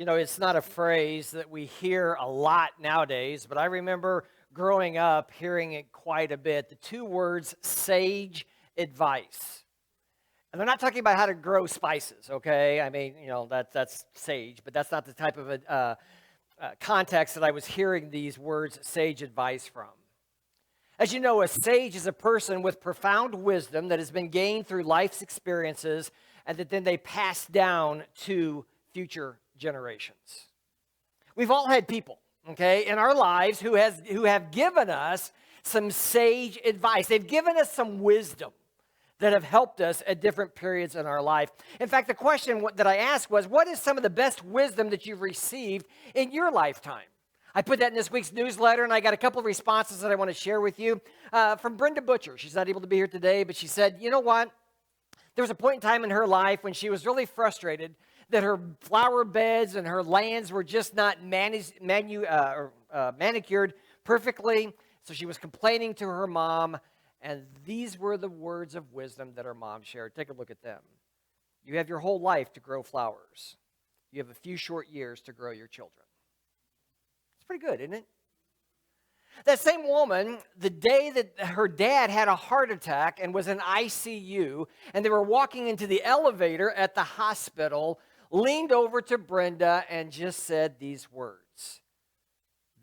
You know, it's not a phrase that we hear a lot nowadays, but I remember growing up hearing it quite a bit. The two words sage advice. And they're not talking about how to grow spices, okay? I mean, that's sage, but that's not the type of context that I was hearing these words sage advice from. As you know, a sage is a person with profound wisdom that has been gained through life's experiences and that then they pass down to future generations. We've all had people, okay, in our lives who have given us some sage advice. They've given us some wisdom that have helped us at different periods in our life. In fact, the question that I asked was, what is some of the best wisdom that you've received in your lifetime? I put that in this week's newsletter, and I got a couple of responses that I want to share with you. From Brenda Butcher. She's not able to be here today, but she said, you know what? There was a point in time in her life when she was really frustrated that her flower beds and her lands were just not manicured perfectly. So she was complaining to her mom, and these were the words of wisdom that her mom shared. Take a look at them. You have your whole life to grow flowers. You have a few short years to grow your children. It's pretty good, isn't it? That same woman, the day that her dad had a heart attack and was in ICU, and they were walking into the elevator at the hospital, leaned over to Brenda and just said these words.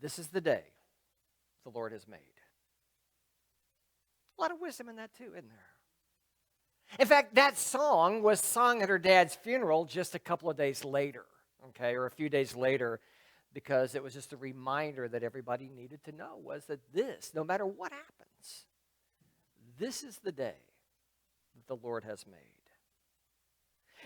This is the day the Lord has made. A lot of wisdom in that too, isn't there? In fact, that song was sung at her dad's funeral just a couple of days later, okay, or a few days later, because it was just a reminder that everybody needed to know was that this, no matter what happens, this is the day that the Lord has made.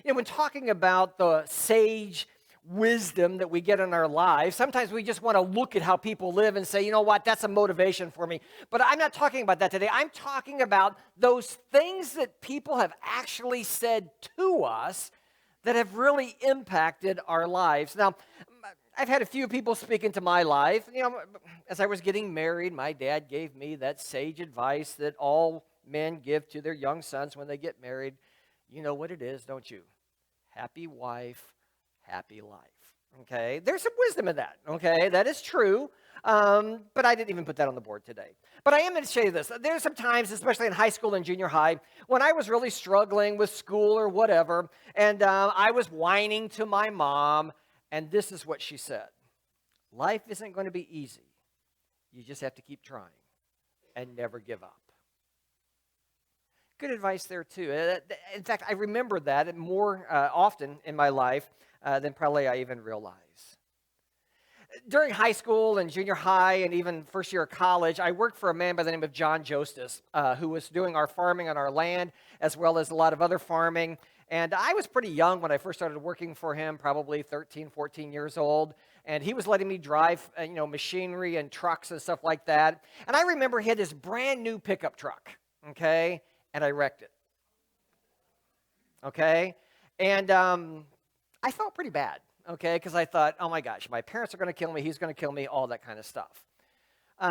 You know, when talking about the sage wisdom that we get in our lives, sometimes we just want to look at how people live and say, you know what, that's a motivation for me. But I'm not talking about that today. I'm talking about those things that people have actually said to us that have really impacted our lives. Now, I've had a few people speak into my life. You know, as I was getting married, my dad gave me that sage advice that all men give to their young sons when they get married. You know what it is, don't you? Happy wife, happy life. Okay? There's some wisdom in that. Okay? That is true. But I didn't even put that on the board today. But I am going to show you this. There's some times, especially in high school and junior high, when I was really struggling with school or whatever, and I was whining to my mom, and this is what she said. Life isn't going to be easy. You just have to keep trying and never give up. Good advice there, too. In fact, I remember that more often in my life than probably I even realize. During high school and junior high and even first year of college, I worked for a man by the name of John Jostis, who was doing our farming on our land as well as a lot of other farming. And I was pretty young when I first started working for him, probably 13, 14 years old. And he was letting me drive, machinery and trucks and stuff like that. And I remember he had this brand new pickup truck, okay? And I wrecked it, okay? And I felt pretty bad, okay? Because I thought, oh my gosh, my parents are going to kill me, he's going to kill me, all that kind of stuff.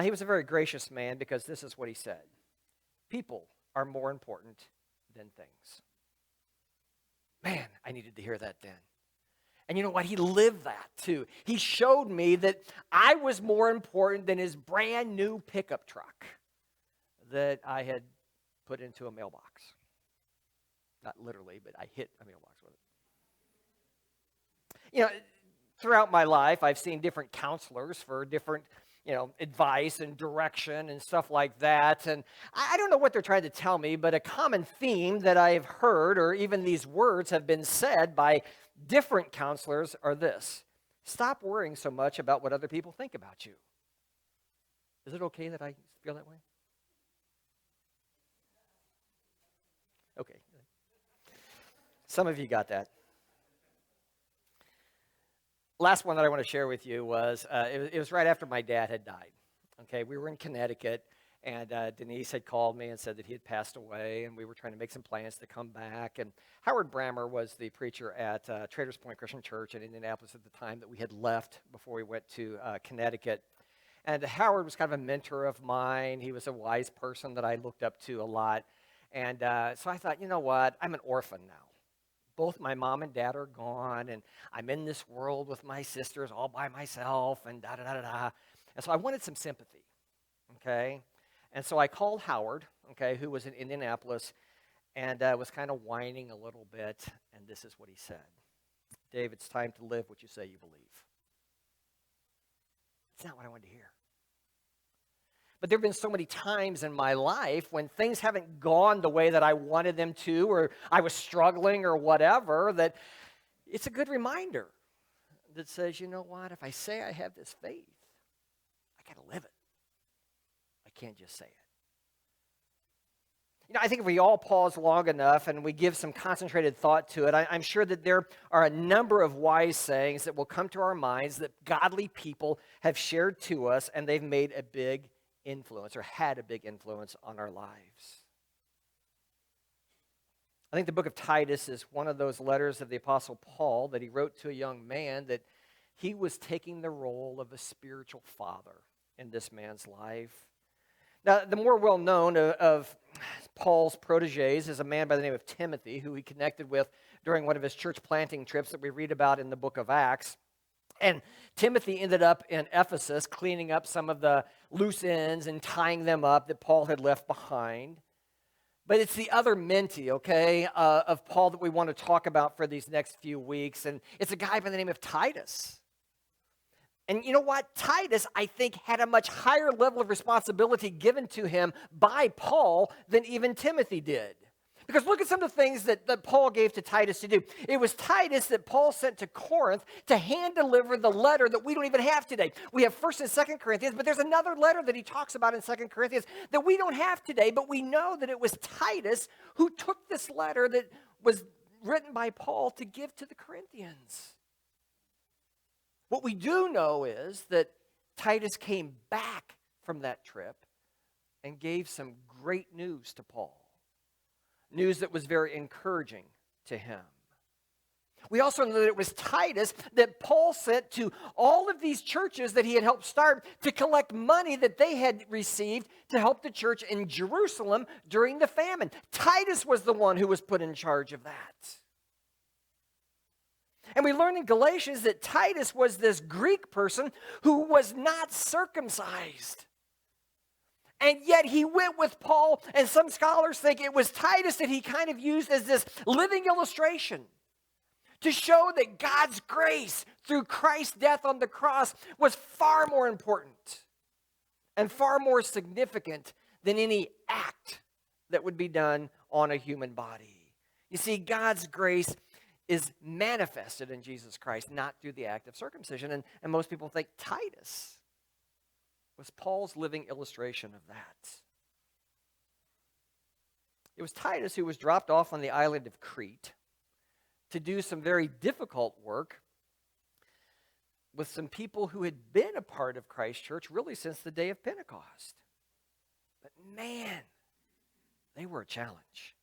He was a very gracious man because this is what he said. People are more important than things. Man, I needed to hear that then. And you know what? He lived that too. He showed me that I was more important than his brand new pickup truck that I had put into a mailbox. Not literally, but I hit a mailbox with it. You know, throughout my life, I've seen different counselors for different advice and direction and stuff like that. And I don't know what they're trying to tell me, but a common theme that I've heard, or even these words have been said by different counselors, are this: stop worrying so much about what other people think about you. Is it okay that I feel that way? Okay. Some of you got that. Last one that I want to share with you was, it was right after my dad had died. Okay, we were in Connecticut, and Denise had called me and said that he had passed away, and we were trying to make some plans to come back. And Howard Brammer was the preacher at Traders Point Christian Church in Indianapolis at the time that we had left before we went to Connecticut. And Howard was kind of a mentor of mine. He was a wise person that I looked up to a lot. And so I thought, you know what, I'm an orphan now. both my mom and dad are gone, and I'm in this world with my sisters all by myself, and da-da-da-da-da. And so I wanted some sympathy, okay? And so I called Howard, okay, who was in Indianapolis, and was kind of whining a little bit, and this is what he said. Dave, it's time to live what you say you believe. It's not what I wanted to hear. But there have been so many times in my life when things haven't gone the way that I wanted them to, or I was struggling or whatever, that it's a good reminder that says, you know what, if I say I have this faith, I got to live it. I can't just say it. You know, I think if we all pause long enough and we give some concentrated thought to it, I'm sure that there are a number of wise sayings that will come to our minds that godly people have shared to us, and they've made a big influence or had a big influence on our lives. I think the book of Titus is one of those letters of the Apostle Paul that he wrote to a young man that he was taking the role of a spiritual father in this man's life. Now, the more well-known of Paul's proteges is a man by the name of Timothy, who he connected with during one of his church planting trips that we read about in the book of Acts. And Timothy ended up in Ephesus cleaning up some of the loose ends and tying them up that Paul had left behind. But it's the other mentee, okay, of Paul that we want to talk about for these next few weeks. And it's a guy by the name of Titus. And you know what? Titus, I think, had a much higher level of responsibility given to him by Paul than even Timothy did. Because look at some of the things that Paul gave to Titus to do. It was Titus that Paul sent to Corinth to hand deliver the letter that we don't even have today. We have 1st and 2nd Corinthians, but there's another letter that he talks about in 2nd Corinthians that we don't have today, but we know that it was Titus who took this letter that was written by Paul to give to the Corinthians. What we do know is that Titus came back from that trip and gave some great news to Paul. News that was very encouraging to him. We also know that it was Titus that Paul sent to all of these churches that he had helped start to collect money that they had received to help the church in Jerusalem during the famine. Titus was the one who was put in charge of that. And we learn in Galatians that Titus was this Greek person who was not circumcised. And yet he went with Paul, and some scholars think it was Titus that he kind of used as this living illustration to show that God's grace through Christ's death on the cross was far more important and far more significant than any act that would be done on a human body. You see, God's grace is manifested in Jesus Christ, not through the act of circumcision. And most people think Titus was Paul's living illustration of that. It was Titus who was dropped off on the island of Crete to do some very difficult work with some people who had been a part of Christ's church really since the day of Pentecost. But man, they were a challenge.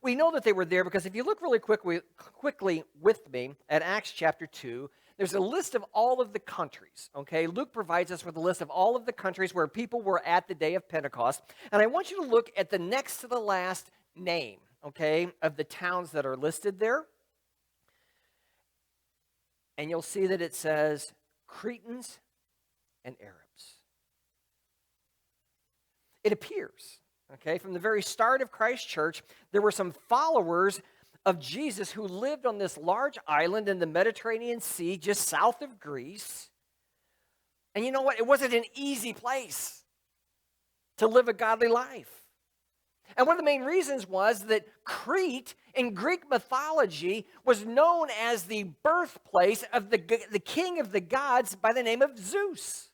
We know that they were there because if you look really quickly with me at Acts chapter 2, there's a list of all of the countries, okay? Luke provides us with a list of all of the countries where people were at the day of Pentecost. And I want you to look at the next to the last name, okay, of the towns that are listed there. And you'll see that it says Cretans and Arabs. It appears, okay, from the very start of Christ's church, there were some followers of Jesus who lived on this large island in the Mediterranean Sea just south of Greece. And you know what? It wasn't an easy place to live a godly life. And one of the main reasons was that Crete in Greek mythology was known as the birthplace of the king of the gods by the name of Zeus.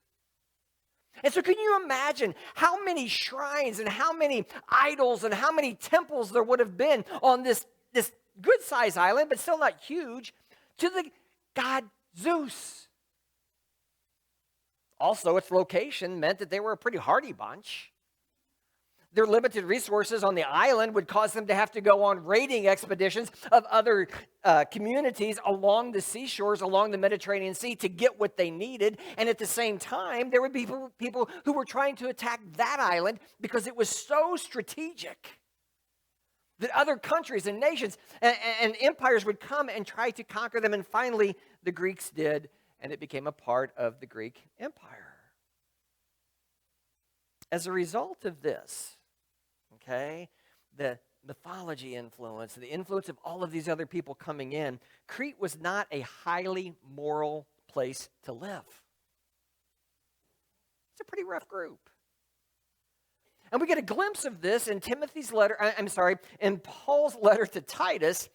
And so can you imagine how many shrines and how many idols and how many temples there would have been on this good-sized island, but still not huge, to the god Zeus. Also, its location meant that they were a pretty hardy bunch. Their limited resources on the island would cause them to have to go on raiding expeditions of other communities along the seashores, along the Mediterranean Sea to get what they needed. And at the same time, there would be people who were trying to attack that island because it was so strategic. That other countries and nations and empires would come and try to conquer them. And finally, the Greeks did, and it became a part of the Greek Empire. As a result of this, okay, the mythology influence, the influence of all of these other people coming in, Crete was not a highly moral place to live. It's a pretty rough group. And we get a glimpse of this in in Paul's letter to Titus,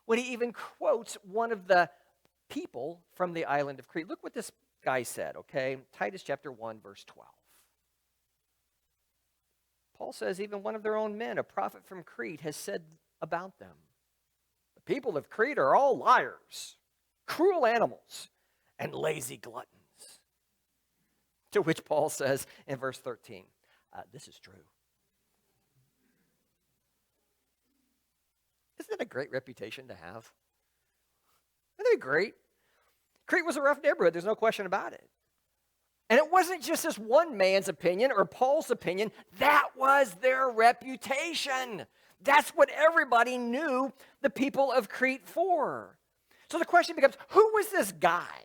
when he even quotes one of the people from the island of Crete. Look what this guy said, okay? Titus chapter 1, verse 12. Paul says, even one of their own men, a prophet from Crete, has said about them, the people of Crete are all liars, cruel animals, and lazy gluttons. To which Paul says in verse 13, this is true. Isn't that a great reputation to have? Isn't it great? Crete was a rough neighborhood, there's no question about it. And it wasn't just this one man's opinion or Paul's opinion. That was their reputation. That's what everybody knew the people of Crete for. So the question becomes, who was this guy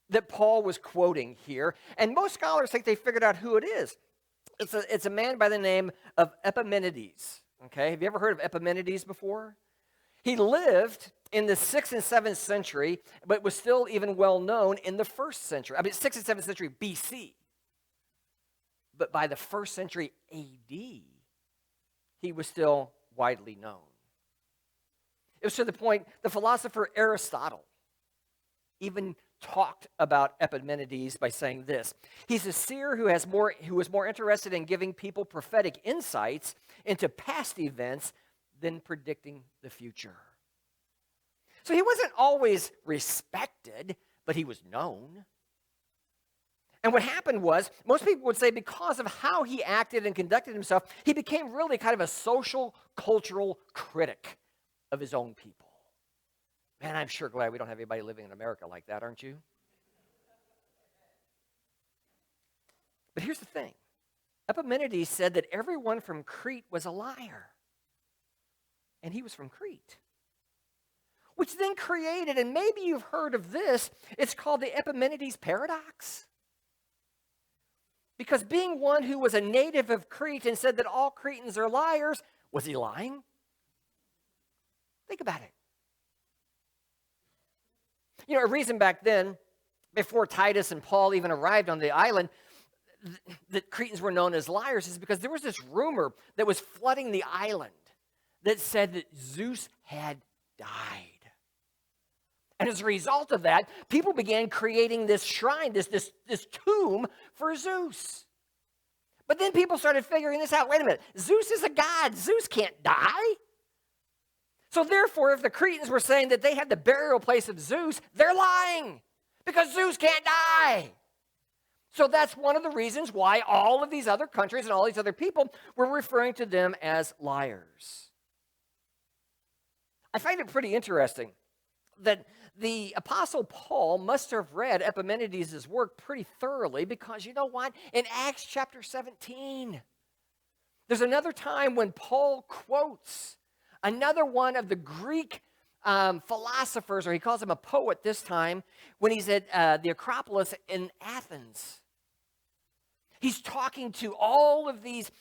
that Paul was quoting here? And most scholars think they figured out who it is. It's a man by the name of Epimenides. Okay, have you ever heard of Epimenides before? He lived in the 6th and 7th century, but was still even well known in the 1st century. 6th and 7th century BC. But by the 1st century AD, he was still widely known. It was to the point the philosopher Aristotle even talked about Epimenides by saying this: he's a seer who is more interested in giving people prophetic insights into past events than predicting the future. So he wasn't always respected, but he was known. And what happened was, most people would say because of how he acted and conducted himself, he became really kind of a social, cultural critic of his own people. Man, I'm sure glad we don't have anybody living in America like that, aren't you? But here's the thing. Epimenides said that everyone from Crete was a liar. And he was from Crete. Which then created, and maybe you've heard of this, it's called the Epimenides paradox. Because being one who was a native of Crete and said that all Cretans are liars, was he lying? Think about it. You know, a reason back then, before Titus and Paul even arrived on the island, that Cretans were known as liars is because there was this rumor that was flooding the island that said that Zeus had died. And as a result of that, people began creating this shrine, this tomb for Zeus. But then people started figuring this out. Wait a minute, Zeus is a god. Zeus can't die. So therefore, if the Cretans were saying that they had the burial place of Zeus, they're lying because Zeus can't die. So that's one of the reasons why all of these other countries and all these other people were referring to them as liars. I find it pretty interesting that the Apostle Paul must have read Epimenides' work pretty thoroughly, because you know what? In Acts chapter 17, there's another time when Paul quotes another one of the Greek philosophers, or he calls him a poet this time, when he's at the Acropolis in Athens. He's talking to all of these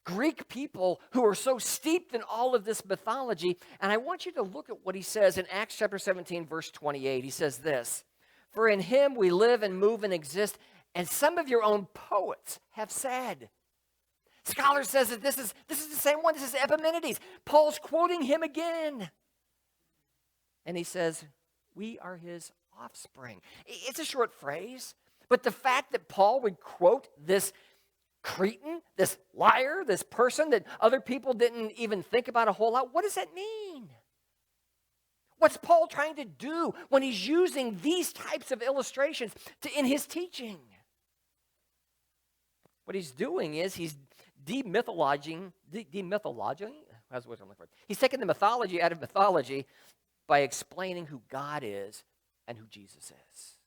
Greek people who are so steeped in all of this mythology. And I want you to look at what he says in Acts chapter 17, verse 28. He says this: "For in him we live and move and exist, and some of your own poets have said." Scholar says that this is the same one. This is Epimenides. Paul's quoting him again. And he says, we are his offspring. It's a short phrase, but the fact that Paul would quote this Cretan, this liar, this person that other people didn't even think about a whole lot, what does that mean? What's Paul trying to do when he's using these types of illustrations in his teaching? What he's doing is he's demythologizing. That's what I'm looking for. He's taking the mythology out of mythology by explaining who God is and who Jesus is.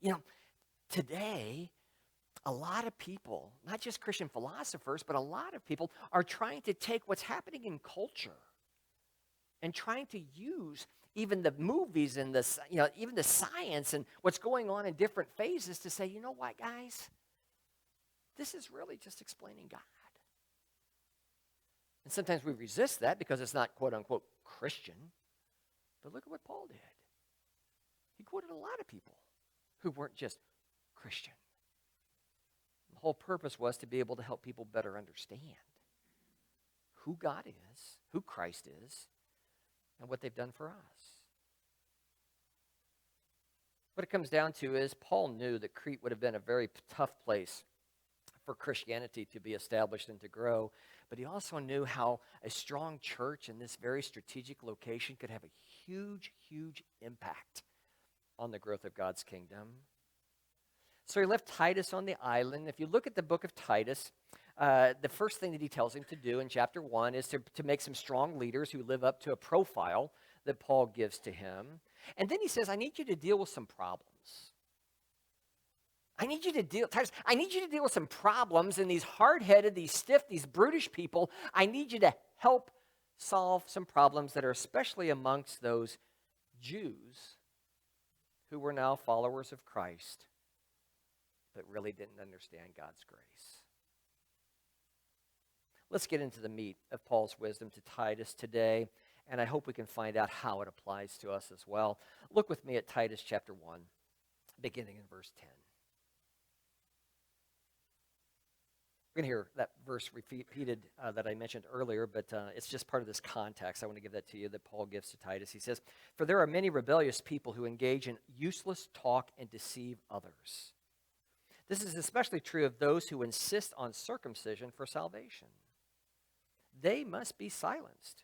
You know, today, A lot of people, not just Christian philosophers, but a lot of people are trying to take what's happening in culture and trying to use even the movies and even the science and what's going on in different phases to say, you know what, guys? This is really just explaining God. And sometimes we resist that because it's not quote unquote Christian. But look at what Paul did. He quoted a lot of people who weren't just Christian. The whole purpose was to be able to help people better understand who God is, who Christ is, and what they've done for us. What it comes down to is Paul knew that Crete would have been a very tough place for Christianity to be established and to grow, but he also knew how a strong church in this very strategic location could have a huge, huge impact on the growth of God's kingdom. So he left Titus on the island. If you look at the book of Titus, the first thing that he tells him to do in chapter 1 is to make some strong leaders who live up to a profile that Paul gives to him. And then he says, I need you to deal with some problems. Titus, I need you to deal with some problems, and these hard-headed, these stiff, these brutish people, I need you to help solve some problems that are especially amongst those Jews who were now followers of Christ, but really didn't understand God's grace. Let's get into the meat of Paul's wisdom to Titus today, and I hope we can find out how it applies to us as well. Look with me at Titus chapter 1, beginning in verse 10. We're going to hear that verse repeated that I mentioned earlier, but it's just part of this context. I want to give that to you that Paul gives to Titus. He says, "For there are many rebellious people who engage in useless talk and deceive others. This is especially true of those who insist on circumcision for salvation. They must be silenced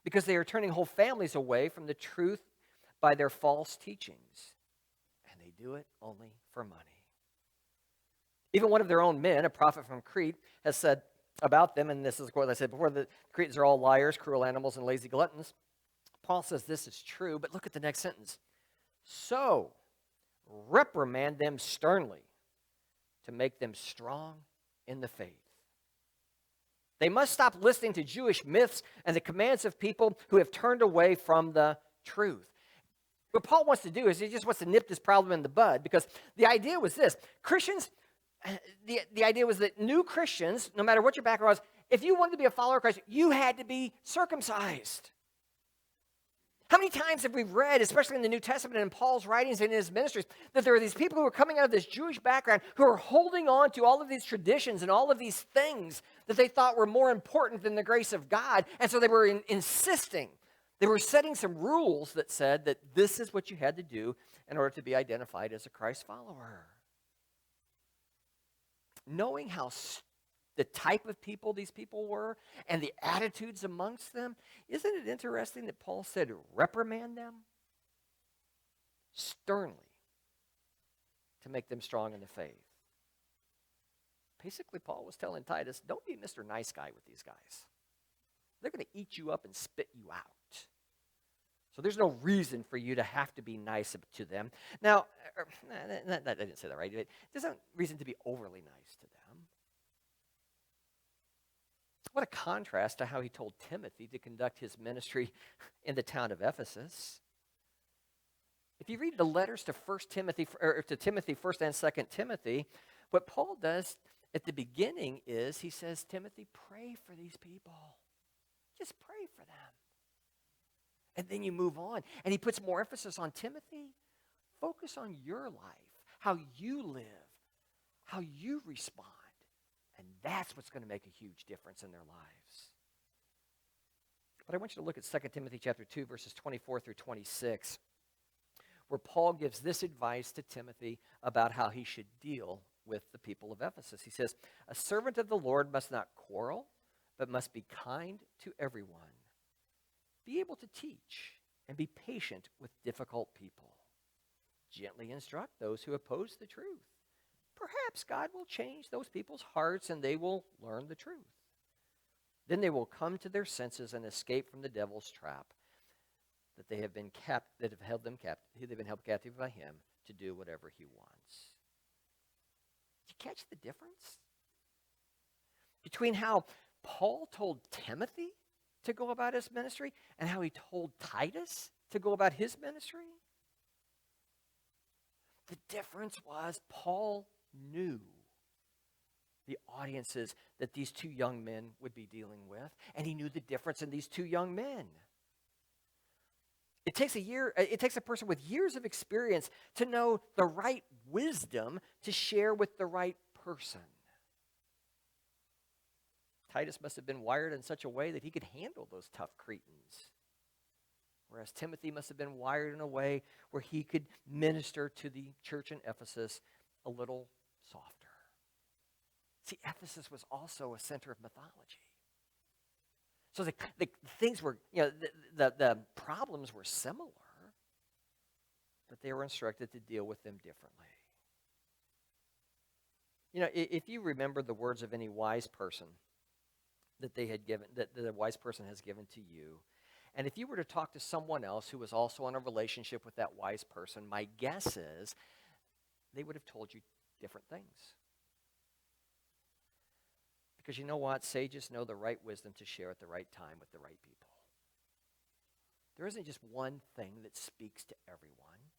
because they are turning whole families away from the truth by their false teachings, and they do it only for money. Even one of their own men, a prophet from Crete, has said about them, and this is a quote I said before, the Cretans are all liars, cruel animals, and lazy gluttons. Paul says this is true, but look at the next sentence. So, reprimand them sternly to make them strong in the faith. They must stop listening to Jewish myths and the commands of people who have turned away from the truth." What Paul wants to do is he just wants to nip this problem in the bud, because the idea was this. Christians, the idea was that new Christians, no matter what your background was, if you wanted to be a follower of Christ, you had to be circumcised. How many times have we read, especially in the New Testament and in Paul's writings and in his ministries, that there are these people who are coming out of this Jewish background who are holding on to all of these traditions and all of these things that they thought were more important than the grace of God, and so they were insisting. They were setting some rules that said that this is what you had to do in order to be identified as a Christ follower. Knowing how the type of people these people were and the attitudes amongst them, isn't it interesting that Paul said reprimand them sternly to make them strong in the faith? Basically, Paul was telling Titus, don't be Mr. Nice Guy with these guys. They're going to eat you up and spit you out. So there's no reason for you to have to be nice to them. Now, I didn't say that right. There's no reason to be overly nice to them. What a contrast to how he told Timothy to conduct his ministry in the town of Ephesus. If you read the letters to Timothy, 1st and 2nd Timothy, what Paul does at the beginning is he says, Timothy, pray for these people. Just pray for them. And then you move on. And he puts more emphasis on Timothy. Focus on your life, how you live, how you respond. And that's what's going to make a huge difference in their lives. But I want you to look at 2 Timothy chapter 2, verses 24 through 26, where Paul gives this advice to Timothy about how he should deal with the people of Ephesus. He says, "A servant of the Lord must not quarrel, but must be kind to everyone. Be able to teach and be patient with difficult people. Gently instruct those who oppose the truth. Perhaps God will change those people's hearts and they will learn the truth. Then they will come to their senses and escape from the devil's trap that they have been held captive by him to do whatever he wants." You catch the difference between how Paul told Timothy to go about his ministry and how he told Titus to go about his ministry? The difference was Paul knew the audiences that these two young men would be dealing with, and he knew the difference in these two young men. It takes a person with years of experience to know the right wisdom to share with the right person. Titus must have been wired in such a way that he could handle those tough Cretans, whereas Timothy must have been wired in a way where he could minister to the church in Ephesus a little softer. See, Ephesus was also a center of mythology. So the things were, the problems were similar, but they were instructed to deal with them differently. If you remember the words of any wise person that they had given, that the wise person has given to you, and if you were to talk to someone else who was also in a relationship with that wise person, my guess is they would have told you different things. Because you know what? Sages know the right wisdom to share at the right time with the right people. There isn't just one thing that speaks to everyone,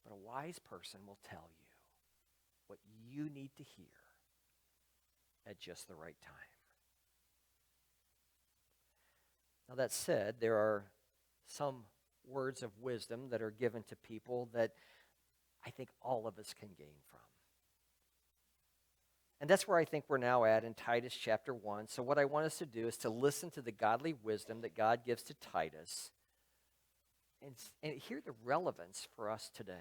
but a wise person will tell you what you need to hear at just the right time. Now that said, there are some words of wisdom that are given to people that I think all of us can gain from. And that's where I think we're now at in Titus chapter 1. So what I want us to do is to listen to the godly wisdom that God gives to Titus and hear the relevance for us today.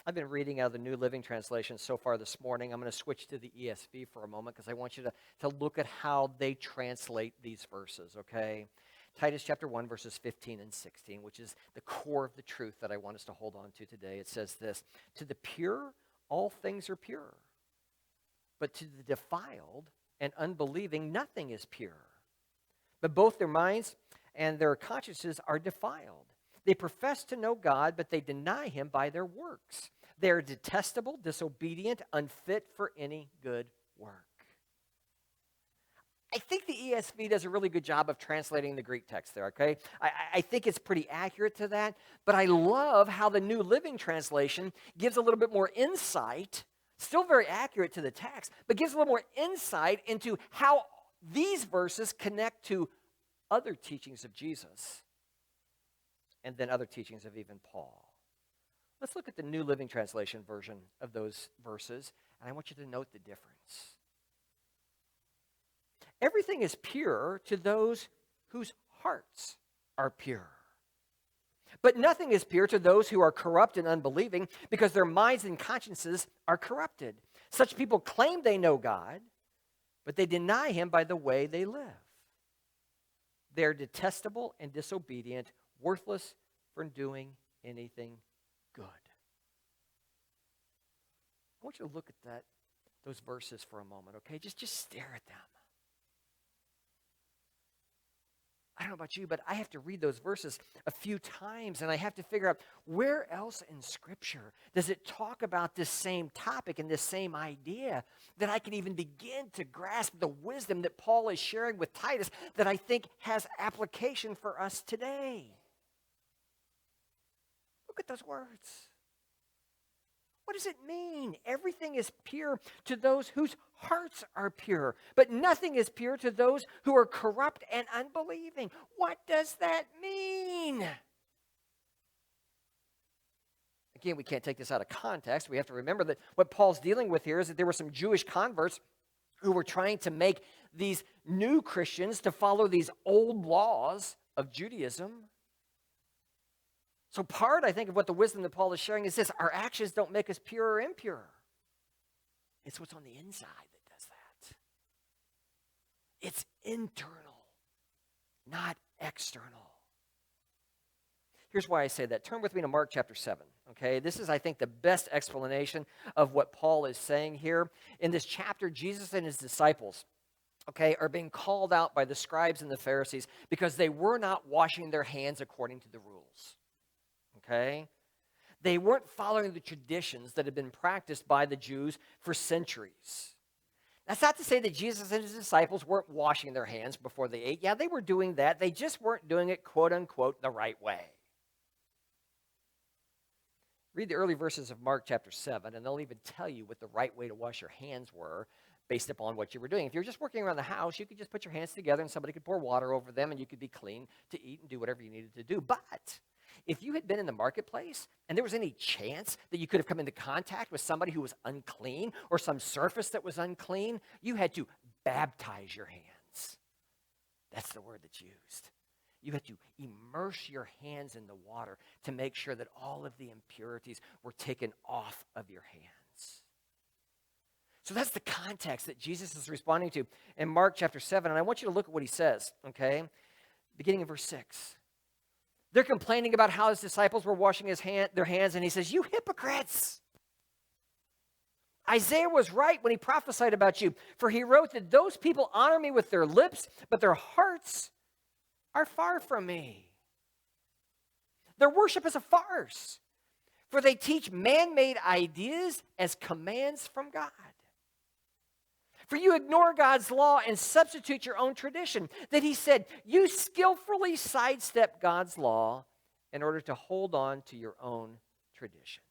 I've been reading out of the New Living Translation so far this morning. I'm going to switch to the ESV for a moment because I want you to look at how they translate these verses, okay? Titus chapter 1, verses 15 and 16, which is the core of the truth that I want us to hold on to today. It says this: "To the pure, all things are pure. But to the defiled and unbelieving, nothing is pure. But both their minds and their consciences are defiled. They profess to know God, but they deny him by their works. They are detestable, disobedient, unfit for any good work." I think the ESV does a really good job of translating the Greek text there, okay? I think it's pretty accurate to that, but I love how the New Living Translation gives a little bit more insight, still very accurate to the text, but gives a little more insight into how these verses connect to other teachings of Jesus and then other teachings of even Paul. Let's look at the New Living Translation version of those verses, and I want you to note the difference. "Everything is pure to those whose hearts are pure. But nothing is pure to those who are corrupt and unbelieving, because their minds and consciences are corrupted. Such people claim they know God, but they deny him by the way they live. They are detestable and disobedient, worthless for doing anything good." I want you to look at those verses for a moment, okay? Just stare at them. I don't know about you, but I have to read those verses a few times, and I have to figure out where else in Scripture does it talk about this same topic and this same idea that I can even begin to grasp the wisdom that Paul is sharing with Titus that I think has application for us today. Look at those words. What does it mean? Everything is pure to those whose hearts are pure, but nothing is pure to those who are corrupt and unbelieving. What does that mean? Again, we can't take this out of context. We have to remember that what Paul's dealing with here is that there were some Jewish converts who were trying to make these new Christians to follow these old laws of Judaism. So part, I think, of what the wisdom that Paul is sharing is this: our actions don't make us pure or impure. It's what's on the inside that does that. It's internal, not external. Here's why I say that. Turn with me to Mark chapter 7, okay? This is, I think, the best explanation of what Paul is saying here. In this chapter, Jesus and his disciples, okay, are being called out by the scribes and the Pharisees because they were not washing their hands according to the rules. Okay? They weren't following the traditions that had been practiced by the Jews for centuries. That's not to say that Jesus and his disciples weren't washing their hands before they ate. Yeah, they were doing that. They just weren't doing it, quote unquote, the right way. Read the early verses of Mark chapter 7, and they'll even tell you what the right way to wash your hands were based upon what you were doing. If you're just working around the house, you could just put your hands together and somebody could pour water over them and you could be clean to eat and do whatever you needed to do. But if you had been in the marketplace and there was any chance that you could have come into contact with somebody who was unclean or some surface that was unclean, you had to baptize your hands. That's the word that's used. You had to immerse your hands in the water to make sure that all of the impurities were taken off of your hands. So that's the context that Jesus is responding to in Mark chapter 7. And I want you to look at what he says, okay? Beginning in verse 6. They're complaining about how his disciples were washing their hands, and he says, "You hypocrites! Isaiah was right when he prophesied about you, for he wrote that those people honor me with their lips, but their hearts are far from me. Their worship is a farce, for they teach man-made ideas as commands from God. For you ignore God's law and substitute your own tradition." That he said, you skillfully sidestep God's law in order to hold on to your own traditions.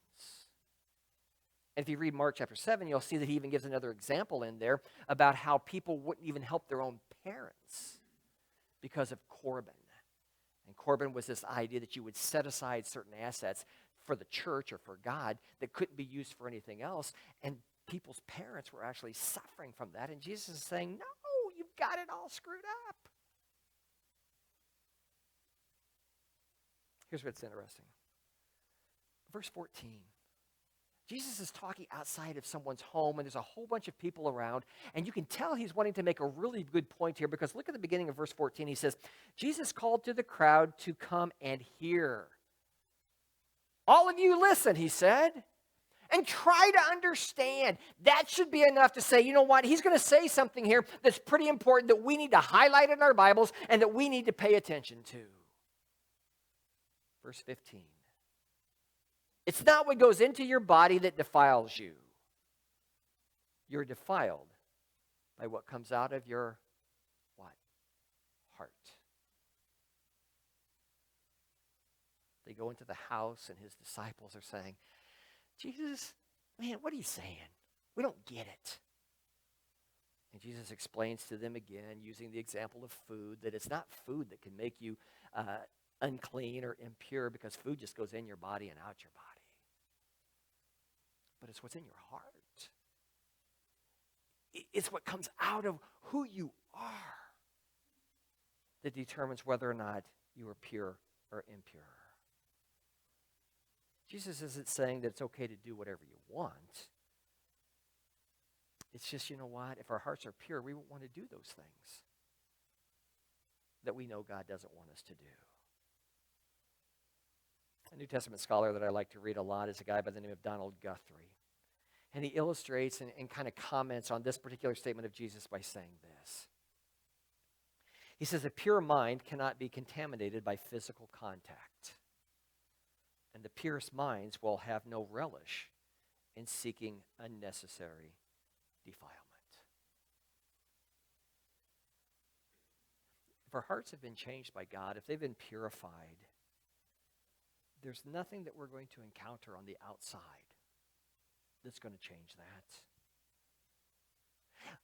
And if you read Mark chapter 7, you'll see that he even gives another example in there about how people wouldn't even help their own parents because of Corban. And Corban was this idea that you would set aside certain assets for the church or for God that couldn't be used for anything else. And people's parents were actually suffering from that. And Jesus is saying, no, you've got it all screwed up. Here's what's interesting. Verse 14. Jesus is talking outside of someone's home, and there's a whole bunch of people around, and you can tell he's wanting to make a really good point here, because look at the beginning of verse 14. He says, Jesus called to the crowd to come and hear. All of you listen, he said, and try to understand. That should be enough to say, you know what, he's going to say something here that's pretty important that we need to highlight in our Bibles and that we need to pay attention to. Verse 15. It's not what goes into your body that defiles you. You're defiled by what comes out of your what? Heart. They go into the house and his disciples are saying, Jesus, man, what are you saying? We don't get it. And Jesus explains to them again, using the example of food, that it's not food that can make you unclean or impure, because food just goes in your body and out your body. But it's what's in your heart. It's what comes out of who you are that determines whether or not you are pure or impure. Jesus isn't saying that it's okay to do whatever you want. It's just, you know what? If our hearts are pure, we won't want to do those things that we know God doesn't want us to do. A New Testament scholar that I like to read a lot is a guy by the name of Donald Guthrie. And he illustrates and kind of comments on this particular statement of Jesus by saying this. He says, a pure mind cannot be contaminated by physical contact. And the purest minds will have no relish in seeking unnecessary defilement. If our hearts have been changed by God, if they've been purified, there's nothing that we're going to encounter on the outside that's going to change that.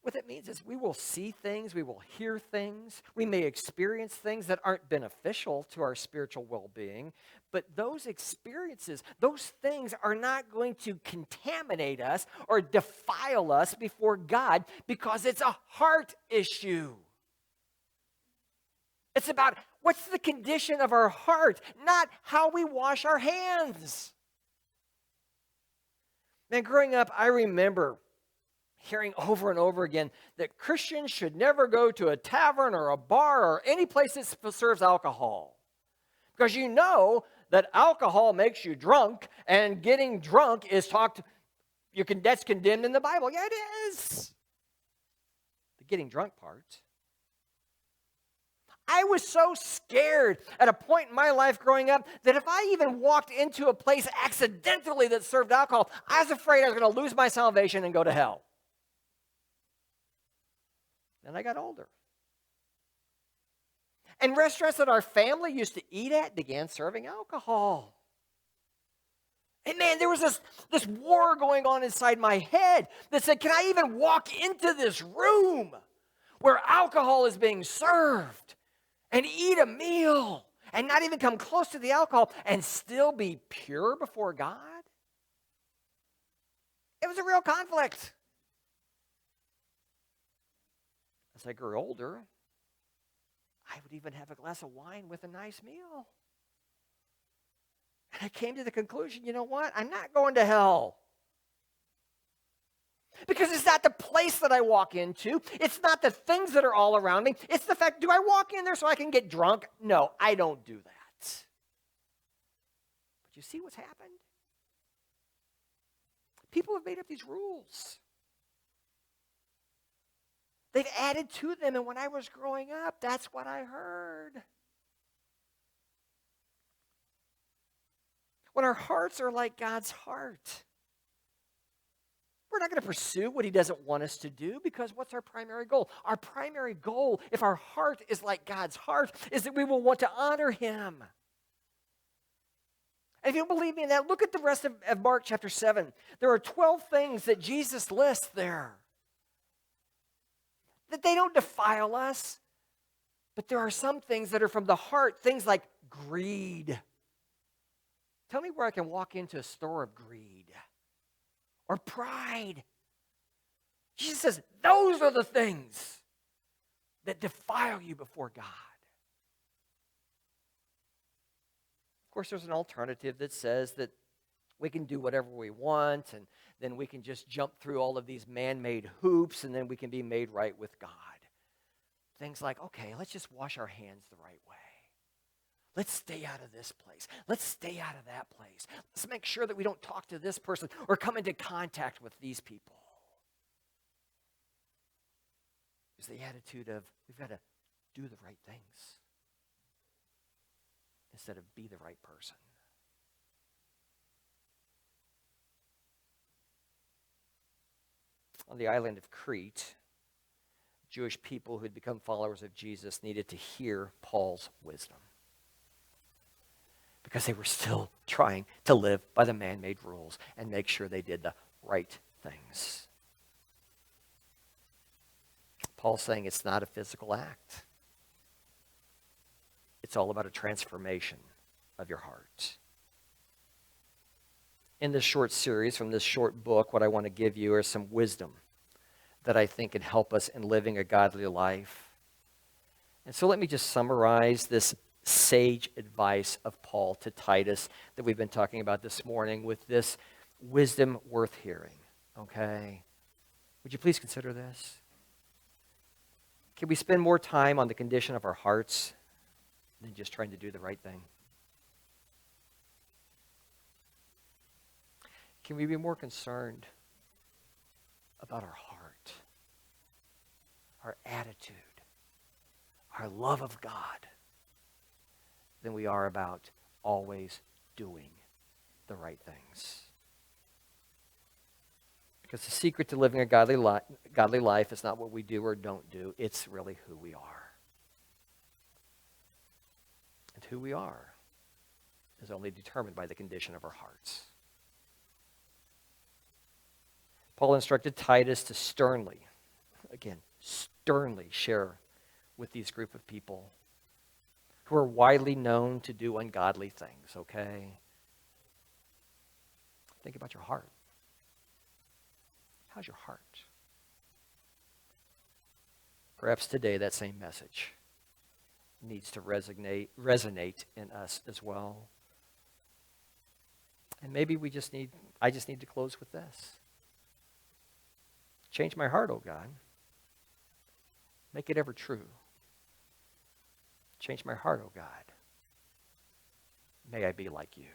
What that means is we will see things, we will hear things, we may experience things that aren't beneficial to our spiritual well-being, but those experiences, those things are not going to contaminate us or defile us before God, because it's a heart issue. It's about what's the condition of our heart, not how we wash our hands. Man, growing up, I remember hearing over and over again that Christians should never go to a tavern or a bar or any place that serves alcohol. Because you know that alcohol makes you drunk, and getting drunk is that's condemned in the Bible. Yeah, it is. The getting drunk part. I was so scared at a point in my life growing up that if I even walked into a place accidentally that served alcohol, I was afraid I was going to lose my salvation and go to hell. And I got older. And restaurants that our family used to eat at began serving alcohol. And man, there was this war going on inside my head that said, can I even walk into this room where alcohol is being served and eat a meal and not even come close to the alcohol and still be pure before God? It was a real conflict. As I grew older, I would even have a glass of wine with a nice meal. And I came to the conclusion, you know what? I'm not going to hell. Because it's not the place that I walk into. It's not the things that are all around me. It's the fact, do I walk in there so I can get drunk? No, I don't do that. But you see what's happened? People have made up these rules. They've added to them, and when I was growing up, that's what I heard. When our hearts are like God's heart, we're not going to pursue what he doesn't want us to do, because what's our primary goal? Our primary goal, if our heart is like God's heart, is that we will want to honor him. And if you don't believe me in that, look at the rest of Mark chapter 7. There are 12 things that Jesus lists there. That they don't defile us, but there are some things that are from the heart, things like greed. Tell me where I can walk into a store of greed or pride. Jesus says, those are the things that defile you before God. Of course, there's an alternative that says that we can do whatever we want, and then we can just jump through all of these man-made hoops, and then we can be made right with God. Things like, okay, let's just wash our hands the right way. Let's stay out of this place. Let's stay out of that place. Let's make sure that we don't talk to this person or come into contact with these people. It's the attitude of, we've got to do the right things instead of be the right person. On the island of Crete, Jewish people who had become followers of Jesus needed to hear Paul's wisdom, because they were still trying to live by the man-made rules and make sure they did the right things. Paul's saying it's not a physical act. It's all about a transformation of your heart. In this short series, from this short book, what I want to give you are some wisdom that I think can help us in living a godly life. And so let me just summarize this sage advice of Paul to Titus that we've been talking about this morning with this wisdom worth hearing, okay? Would you please consider this? Can we spend more time on the condition of our hearts than just trying to do the right thing? Can we be more concerned about our heart, our attitude, our love of God, than we are about always doing the right things? Because the secret to living a godly life is not what we do or don't do. It's really who we are. And who we are is only determined by the condition of our hearts. Paul instructed Titus to sternly share with these group of people who are widely known to do ungodly things, okay? Think about your heart. How's your heart? Perhaps today that same message needs to resonate in us as well. And maybe I just need to close with this. Change my heart, oh God. Make it ever true. Change my heart, oh God. May I be like you.